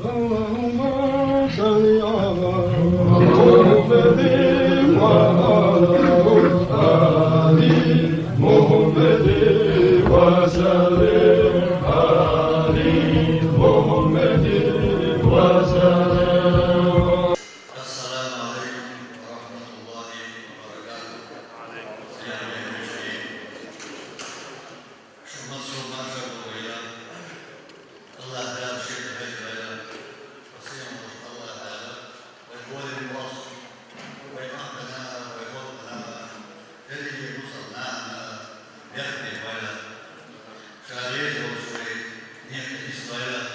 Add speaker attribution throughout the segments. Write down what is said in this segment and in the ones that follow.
Speaker 1: اللهم صل على محمد وعلى آل محمد وسلم آل محمد وسلم.
Speaker 2: السلام عليكم ورحمة الله وبركاته. يا المسلمين، شو مصر ما شافوا ويا الله دار شيء هيدا وصيام الله هذا ويقول الوصف ويقعدنا ويقولنا اللي وصلنا يخدم ولا شاريت وشوي نحن إسرائيل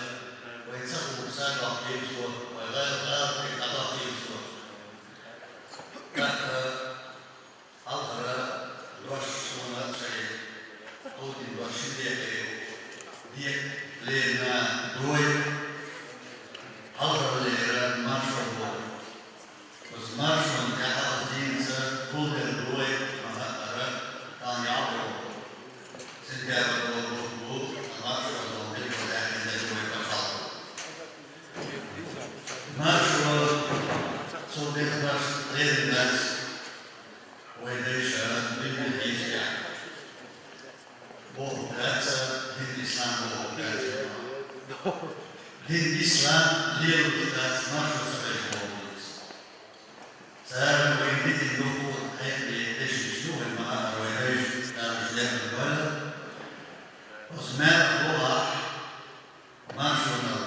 Speaker 2: ويتسقوا سابع في يسوع وغير غير في قضاء في يسوع. أظهر الوش سونا شيء قولي الوش ديك لنا دوي أظهر لنا مارشوا بس مارشوا كحال دين سقول الدوي مهترة كان يعبروا سنتابع الوضوء مارشوا الوضوء لكن الدوي كحال مارشوا صوتك بس غير الناس ويديش بالمدينة وهذا دين الإسلام وهذا دين الإسلام ليرتدى مارشوا سبعين وقت سأل ويديت الدخول حيث يديش شنو المهارة ويديش تارجلات البلد وسمعت الله مارشوا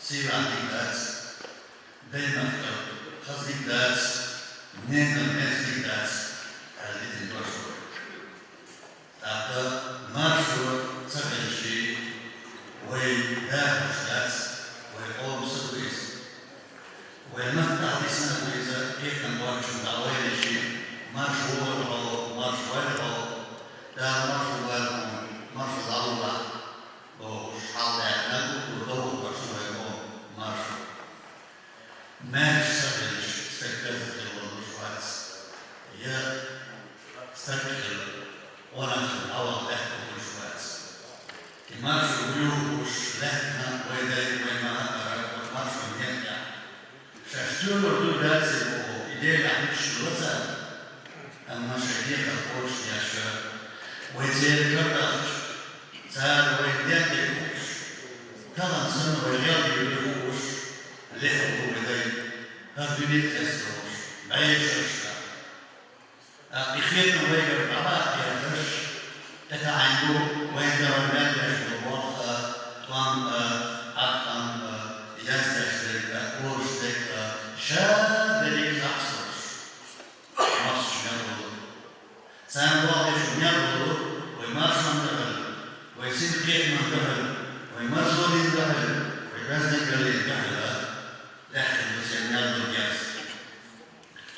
Speaker 2: سيرة الناس دائما خزي الناس منين الناس الناس هذه المشروع هذا مشروع سبع شيء ويدافع الناس ويقوم سويس ويمتع بسنة إذا كيف نواجه دعوة شيء مشروع أو مشروع أو ده مشروع الله وحال يعلم ودور مشروع يقوم مشروع ماش سبع استكتازت المشروعات هي استكتل ونحن أول تحت المشروعات المرشو يوش لحنا ويداي ويما المرشو ينجح شاشتون وردو دارسي وهو إديل عمش الوزن أما شديق الخوش ياشا ويزيل كردش سهل ويديان يخوش كلام سنة ويغير يخوش لحقه ويداي هذا يتأثرش بعيش الشعب إخيرنا ويجب العراق يرفش تتعينوا ويجب المادة والوقت طعم عقم يزدش ورش شاد لك أحسرش مصر يرغل سان واقف يرغل ويمارش من دهل ويسيب كيف من دهل ويمارش من دهل ويبزنك للدهل لكن بسينال بالجاز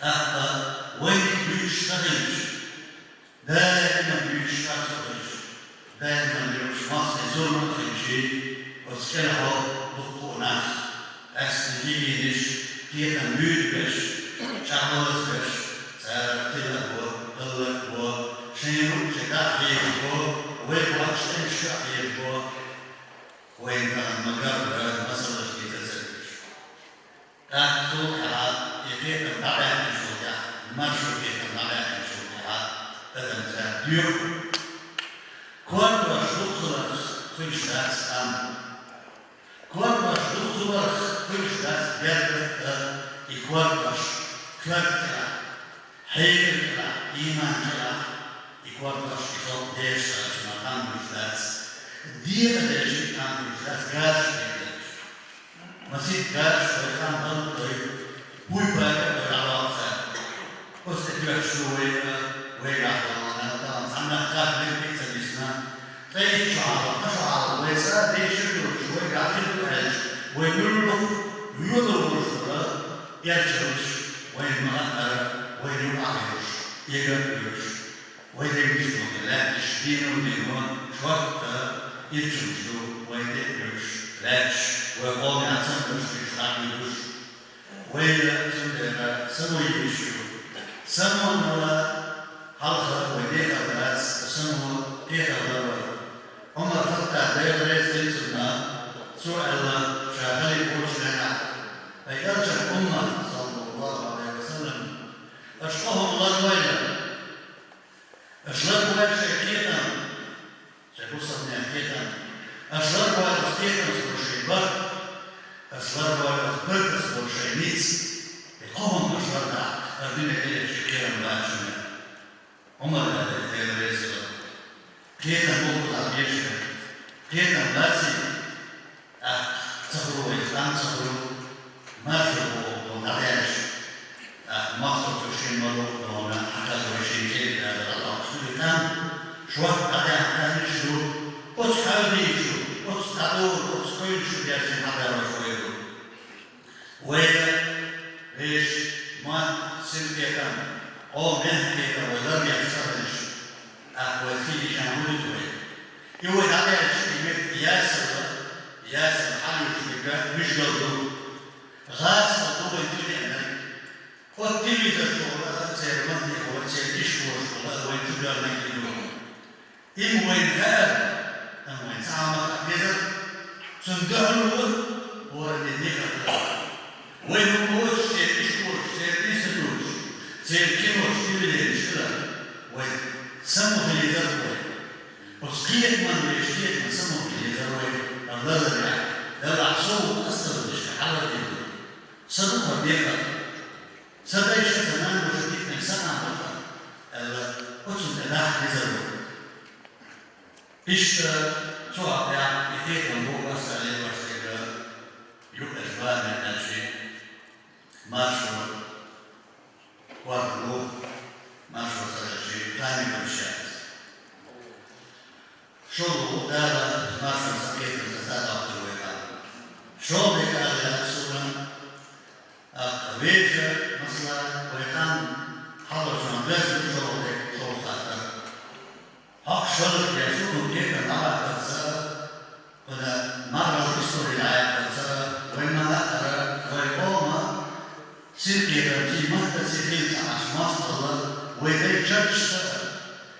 Speaker 2: أخطأ وين بيشتغلش دائما بيشتغلش دائما بيش مصر زور مخرجي وسكره بقوناس أستجيبينش كيف نميد بش شعبوز بش سارتلا بو غلق بو شينو شكاحي بو ويبوش تنشكاحي بو وين كان مقابل مسألة تتزلش تاكتو على يكيف الطبيعة الشجاع مرشو كيف الطبيعة الشجاع تتمزال ديو كون وشلوخرس كنشتاس أم كون وشلوخرس كنشتاس جربت إكوان وش كرتلا حيرتلا إيمان تلا إكوان وش إصاب ديشتا شمكان كنشتاس ديما ديشي كان كنشتاس غاش كنشتاس مسيد غاش ويخان ضلطي بوي باكا ويعرفها وستجوع شوية ويعرفها طبعا عندنا خاف من بيتزا بيسنا تلاقي شعر ويسا ديشي شوية يعطيك الحج وينلف يضربش يرجعش وينمغنر وينمعيش يقربش ويديش لا تشدين ودينون شوقت يتشمشو ويديش لاش ويقوم يعتمدش في شعبيش ويتمدر سمويشو سمونا حلقة ويديك الناس سمو كيف الضرر هم الخطة دير ريس تنسونا سؤال شاغلي بوش الدنيا هي شكلها مباشرة عمر هذا الرئيس كيف نقول عبيشة كيف نباسي تخرج إسلام تخرج ما تخرج ونعيش مصر تشين مرة ونا حتى تشين شيء هذا الله شو كان شو هذا كان شو وش هذا شو وش تعور وش كل شو بيجي هذا رشوه وين إيش ما سنتي كان أو من كذا ولا يحصلش وفي كان ولد يقول هذا الشيء ياسر حاله في مش قلبه غاز الضوء الدنيا وتيجي الشغل سيرمني هو سيرتيش هو وين تقدر نجيبه إيه وين هذا وين تعمل كذا سندهله هو اللي وين هو سيرتيش سيركينوش يبدأ يشتغل وين سموه اللي ذروه وسقيت من ويشتيت من سموه اللي ذروه الضرر يعني لو عصوه أثر الاشتحالة دي صدقها بيقر صدق يشتغل أنا وشتيت من سنة بطل قلتم تلاح بذروه إشتغل شو يعني يتيت من بوك أصلا عليه واشتغل يبقى أجبال من الشيء ماشور وارجو ما شو شيء ثاني مشاهد شو دار ما شو سكيت الزاد أقوى شو بيكال سورة أقويج مثلا ويكان حضر شو لازم شو خاطر حق شرط يسوع كيف نعرف كذا ولا مرة السوري لا كذا وين ما نقرأ ويقوم سيركي في مهد سيركي عش مصر ويدي تشرش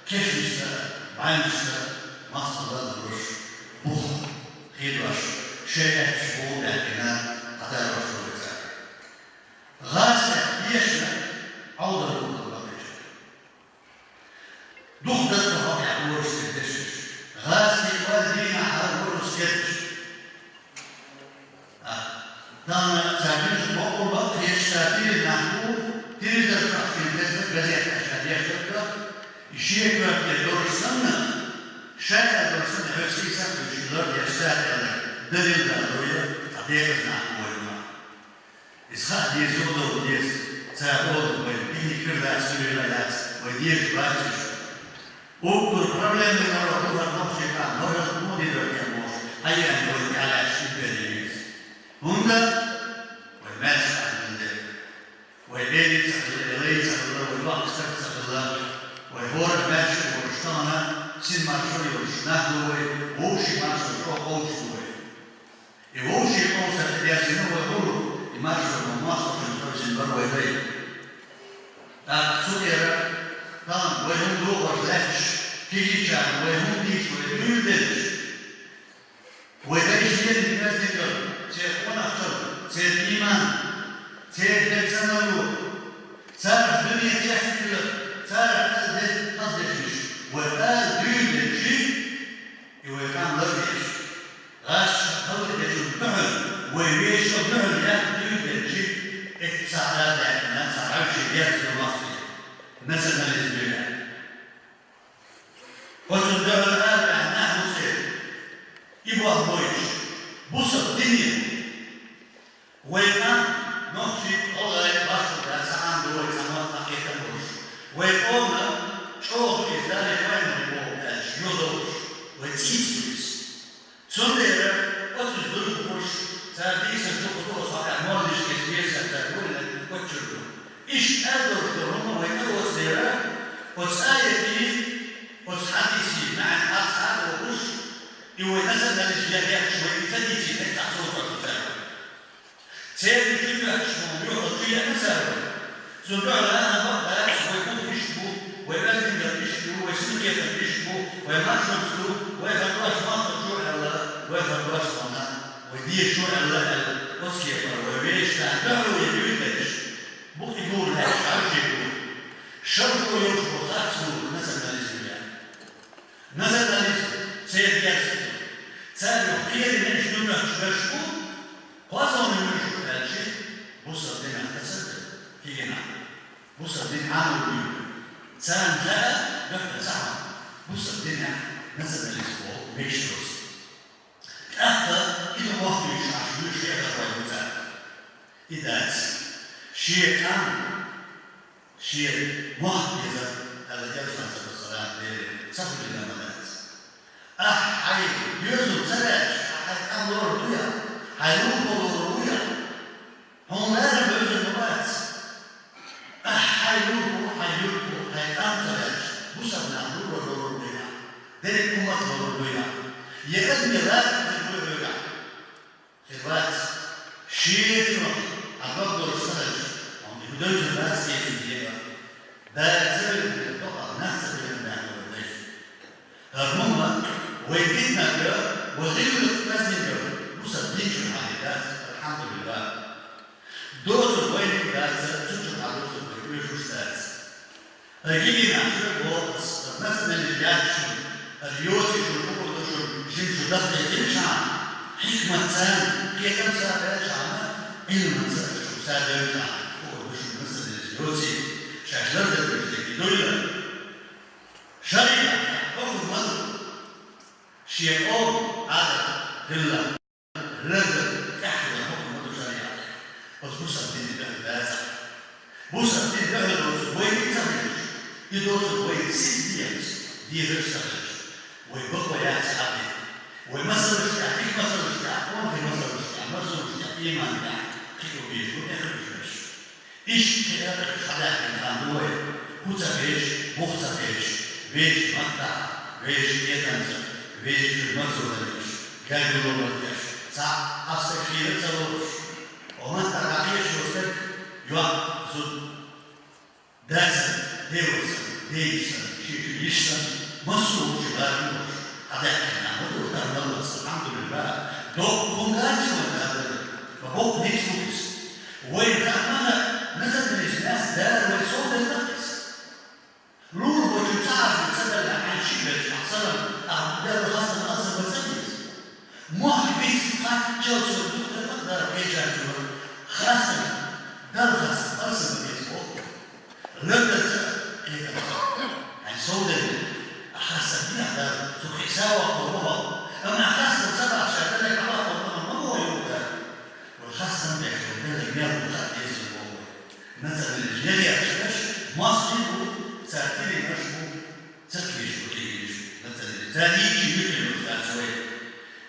Speaker 2: كيف يشتغل بعين يشتغل مصر الرش بوخ خير رش شيء شبوه لكنها حتى رش ويزاك غاسة يشمل عودة الوقت البقية دخدت وهم يعملوا سكتش غاسة والدين حرموا سكتش دانا تعمل مقوبة في الشافير المحبوب تريد التحكيم جزية الشافير شكرا الشيء في دور السنة شاكا دور السنة بس يسمى الشلور يستاهل دليل دلوية حقيقة نحن إسخاء يزود وديس سيقول ويبيني كرد أسفل الناس ويدير باتش وكل بروبلم من الرطوبة الموشي كان هو المودي دور كموش هيا نقول على الشيء هنا والماشي عند والليل سأل الله والوقت سأل الله وهو الماشي والشطانة سين ماشي والشناه ووشي ماشي ووشي يوشي قوسة الياسين ويقولوا ماشي والمصر في البر ويدي سكر طبعا ويهم دوغر لاتش كيجي كان ويهم ديش ويهم ديش ويدي شيء الناس تقول سيكون أكثر سيكون سيكون صار الدنيا تحسن صار تصدق وقال دين شيء يوقع لطيف غاش هو يجمعه ويعيش معه يا دين شيء اتصالات الناس عايش يحصل مصري مثلا الإسبوع وصدق الآن نحن سير يبغى بويش بوس الدنيا ويكان نحشي الله يباشر بأسعان دوي سماء حقيقة بوش ويقولنا شوف إزداري وين يبوش يوضوش ويتيسوش سندر وتجدر بوش ساديس الدكتور صحيح مولش كسبيسة تقول لك وتشردو إيش أدر دروما ويتوى السيرة وتسايتي وتحديثي مع الأصحاب وبوش يوزن الاشياء شوي تدي في التحصيل والكتابه سير كل شيء يحط فيها مساوي سبع لنا بقى ويكون يشبو ويلازم يشبو ويسمي يشبو ويمشي مسلوب ويخلص مصر شو الله ويخلص منا ودي شو الله وسكي ويبيش تعبوا يبيش بوك يقول لا عارف يقول شرط ويشبو خاصه مثلا الاسبوع مثلا سير ياسر سأل يحكي من شنو نحشبشكو وأصلا من شو هالشيء بص ربنا تصدق في جناح بص الدنيا عملوا ايه؟ سنة خلق نحن ساعة بص الدنيا نزل الاسبوع بيشتغل أخذ إذا واحد يشعر شيء غير مزاج إذا شيء كان شيء واحد إذا هذا جالس على الصلاة صفر إلى مدارس حي يوسف زلاش حي أمر رويا حي نوبل رويا هم لا يبغون المدارس حي نوبل حي أمتلاش بوسنا نوبل رويا ذلك أمة رويا يأني لا رويا خيرات شيء أقدر أشتغل بدون الناس يجي ده سبب الطاقة نفس اللي بنعمله هم ويجدنا كده وغير الناس كده مصدقين في الحاجات الحمد لله دوز وين كده تشوف على دوز بيقولوا ستات هيجي نعمل بوكس مثلا اللي قاعد شو الريوسي شو الكوكو شو جيم شو دخل يمشي حكمة سام كي كم ساعة عنا علم شو ساعة يرجع هو شو مثلا الريوسي شغلة بالتكنولوجيا شريعة أخذ مدر شيء هذا دلة رزق يحكي أخذ مدر شريعة بس بوسا بدي ده بوسا بدي ده وين يتسمج يدوس وين 6 years دي رسالة ويبقى يعتقد والمثل الشعبي مثل الشعب وين في مثل الشعب مثل الشعب إيمان ده كيف بيجوا يخرج إيش كده خلاص كان هو كتبش مختبش بيش مقطع بيش يتنزل بيش المزودش كان يقولش صح أستخير تروش وما تراقيش وسط يوقف داس ديوس شيء يشتغل مسؤول شغال هذا احنا هو ترى الحمد لله دو كونغاتي ولا فبوك نيكس وين عملنا مثل الناس دار ويصوت النقص رول وتعرف تصدق عن شيء حصل دار خاصة أصل وسبيس محبس قد جوز الدكتور رجع خاصة دار خاصة أصل وسبيس نبدأ كذا عن صوت خاصة بنا دار سخيساوة وروها أما خاصة 7 شهادات على طول ما هو يوجد والخاصة بيحكوا كذا جناب وخاتيز مثلا الجاري عشاش مصري ساعتين مشبوه تكليش وكيش مثلا الثاني يجي مثل شوية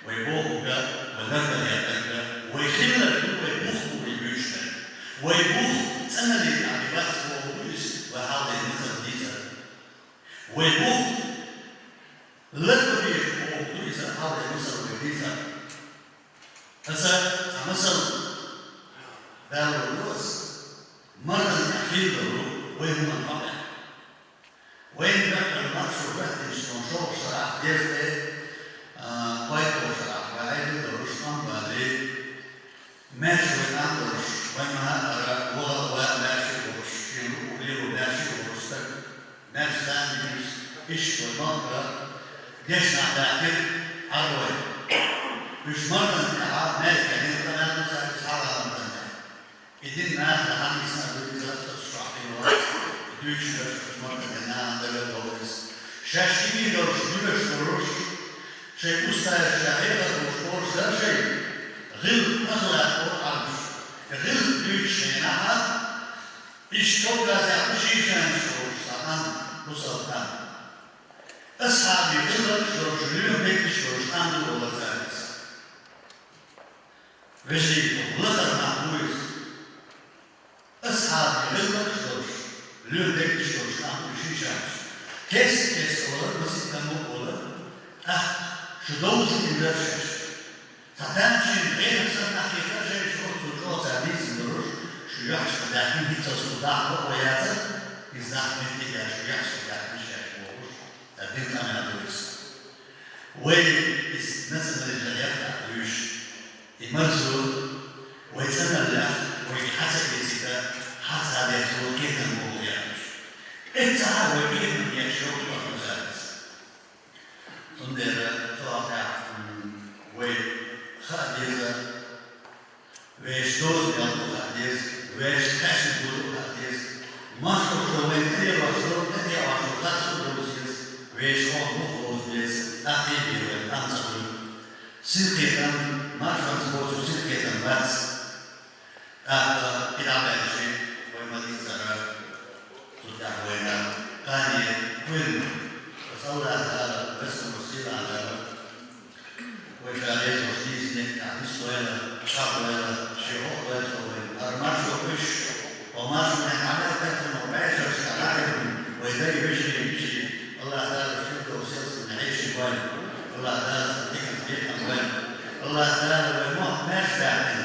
Speaker 2: ويبوه بقى ونرجع يعتقد ويخلى الجو يبوخ ويبيشنا ويبوخ سنة للتعبيرات هو بوليس وحاول مثل ديزا ويبوخ لكن هو بوليس حاول مثل ديزا هسا مثل دار الروس مرة يحكي وين هو المقع وين بقى المرشو بقى يشتغل شرع ديرته بايكو شرع وعيد دروش أمبالي ماشي وين أندرش وين ما وغا ماشي ورش يلو وغيرو ماشي ورشتك ناس ثاني إيش والمنطقة جيشنا داخل عروي مش مرة نتعب ناس يعني كمان نسأل أصحابها مثلا إذن ناس لحد يسمع بالكلام الشرعي Bücher, Montenegro, Dolores. Šeškimi doš, Nübeš doš, še ustaje šahera doš, še غير أغلى القرآن غير بيتش نحن إشتوى زعمشي كان شروش طبعا بصوتان أصحابي غير شروش اليوم بيت شروش عنده ولا ثالث بيجي لغر معبويس أصحابي غير شروش اليوم بيت شروش عنده شيء شمس كيس أولاد بس يتمو أولاد شدوش إلا شش فتمشي غير سنة حقيقة شيء شروط الجوز عبيس الروش شو يحش بداخل بيتا صداع وقوياتا يزدح من تيجا شو يحش بداخل شيء وروش تبين كمان أدوس ويسنسل الجريات أدوش يمرزو ويسنى الله ويحسب يزيدا حسب يحسو كيف الموضوع يعيش اتسعى وكيف من يشوف وحسابس صندر صلاة خاديزة ويش دوز يالو خاديز ويش كاشن بولو خاديز Masko čovjek treba kad su dozijes, već on muhlozijes, tak je bilo, tam sa bilo. Silketan, mašvan spoču silketan vac, pirabeži, kojima dicara, tuta vojna, kanje, kvin, saurata, vesno silana, koja rezo stisneka, istojela, čablela, šehohletovoj, armašo viš, وماشو من عمل كتن وعيشة وشكالعهم ويدري بشري الله تعالى شكرا وسلسل نعيش وين الله تعالى تكن في الأموال الله تعالى ويموت ماشي